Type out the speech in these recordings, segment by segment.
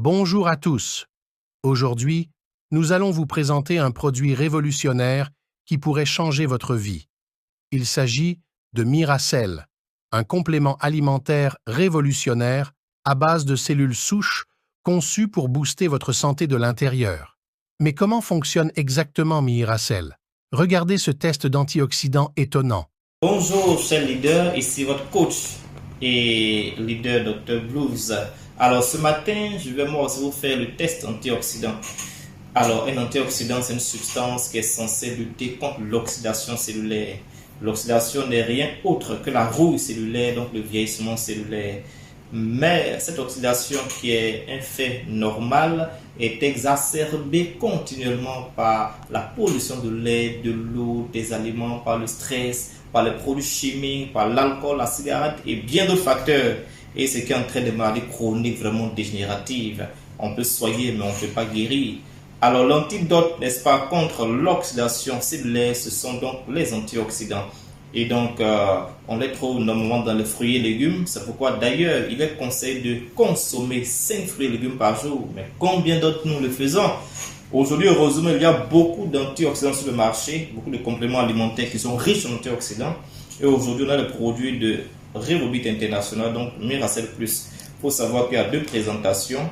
Bonjour à tous. Aujourd'hui, nous allons vous présenter un produit révolutionnaire qui pourrait changer votre vie. Il s'agit de Miracell, un complément alimentaire révolutionnaire à base de cellules souches conçues pour booster votre santé de l'intérieur. Mais comment fonctionne exactement Miracell? Regardez ce test d'antioxydants étonnant. Bonjour chers leaders, ici votre coach et leader Dr Blues. Alors ce matin, je vais moi aussi vous faire le test antioxydant. Alors un antioxydant, c'est une substance qui est censée lutter contre l'oxydation cellulaire. L'oxydation n'est rien autre que la rouille cellulaire, donc le vieillissement cellulaire. Mais cette oxydation qui est un fait normal est exacerbée continuellement par la pollution de l'air, de l'eau, des aliments, par le stress, par les produits chimiques, par l'alcool, la cigarette et bien d'autres facteurs. Et ce qui entraîne des maladies chroniques vraiment dégénératives. On peut soigner mais on ne peut pas guérir. Alors l'antidote, n'est-ce pas, contre l'oxydation cellulaire, ce sont donc les antioxydants. Et donc, on les trouve normalement dans les fruits et légumes. C'est pourquoi d'ailleurs, il est conseillé de consommer 5 fruits et légumes par jour. Mais combien d'autres nous le faisons? Aujourd'hui, heureusement, il y a beaucoup d'antioxydants sur le marché, beaucoup de compléments alimentaires qui sont riches en antioxydants. Et aujourd'hui, on a le produit de Revobit International, donc Miracell Plus. Il faut savoir qu'il y a deux présentations.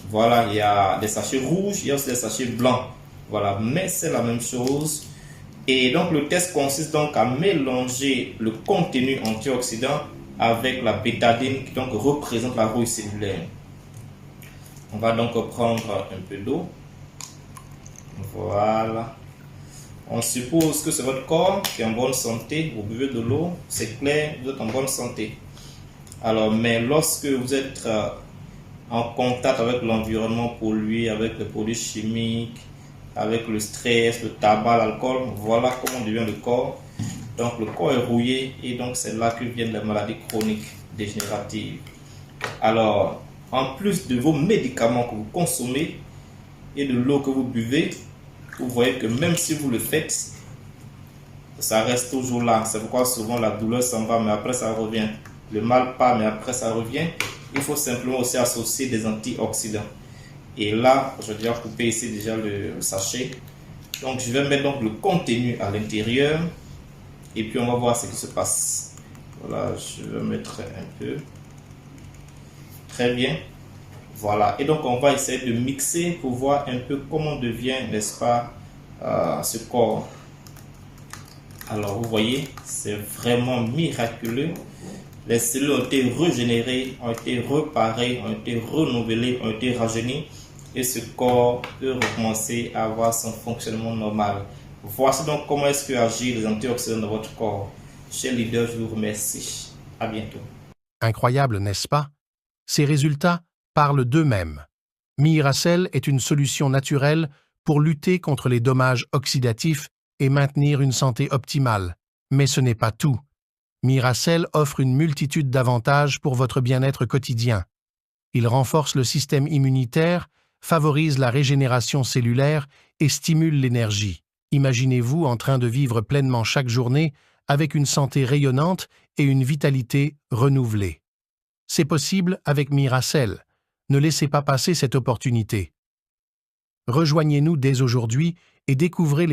Voilà, il y a des sachets rouges, il y a aussi des sachets blancs. Voilà, mais c'est la même chose. Et donc le test consiste donc à mélanger le contenu antioxydant avec la bétadine qui donc représente la rouille cellulaire. On va donc prendre un peu d'eau. Voilà. On suppose que c'est votre corps qui est en bonne santé. Vous buvez de l'eau, c'est clair, vous êtes en bonne santé. Alors, mais lorsque vous êtes en contact avec l'environnement pollué, avec les produits chimiques, avec le stress, le tabac, l'alcool, voilà comment devient le corps. Donc le corps est rouillé et donc c'est là que viennent les maladies chroniques dégénératives. Alors, en plus de vos médicaments que vous consommez et de l'eau que vous buvez, vous voyez que même si vous le faites, ça reste toujours là. C'est pourquoi souvent la douleur s'en va, mais après ça revient. Le mal part, mais après ça revient. Il faut simplement aussi associer des antioxydants. Et là, je vais déjà couper ici déjà le sachet. Donc, je vais mettre donc le contenu à l'intérieur. Et puis, on va voir ce qui se passe. Voilà, je vais mettre un peu. Très bien. Voilà. Et donc, on va essayer de mixer pour voir un peu comment devient, n'est-ce pas, ce corps. Alors, vous voyez, c'est vraiment miraculeux. Les cellules ont été régénérées, ont été réparées, ont été renouvelées, ont été rajeunies. Et ce corps peut recommencer à avoir son fonctionnement normal. Voici donc comment est-ce que agissent les antioxydants dans votre corps. Chers leaders, je vous remercie. À bientôt. Incroyable, n'est-ce pas? Ces résultats parlent d'eux-mêmes. Miracell est une solution naturelle pour lutter contre les dommages oxydatifs et maintenir une santé optimale. Mais ce n'est pas tout. Miracell offre une multitude d'avantages pour votre bien-être quotidien. Il renforce le système immunitaire, favorise la régénération cellulaire et stimule l'énergie. Imaginez-vous en train de vivre pleinement chaque journée avec une santé rayonnante et une vitalité renouvelée. C'est possible avec Miracell. Ne laissez pas passer cette opportunité. Rejoignez-nous dès aujourd'hui et découvrez les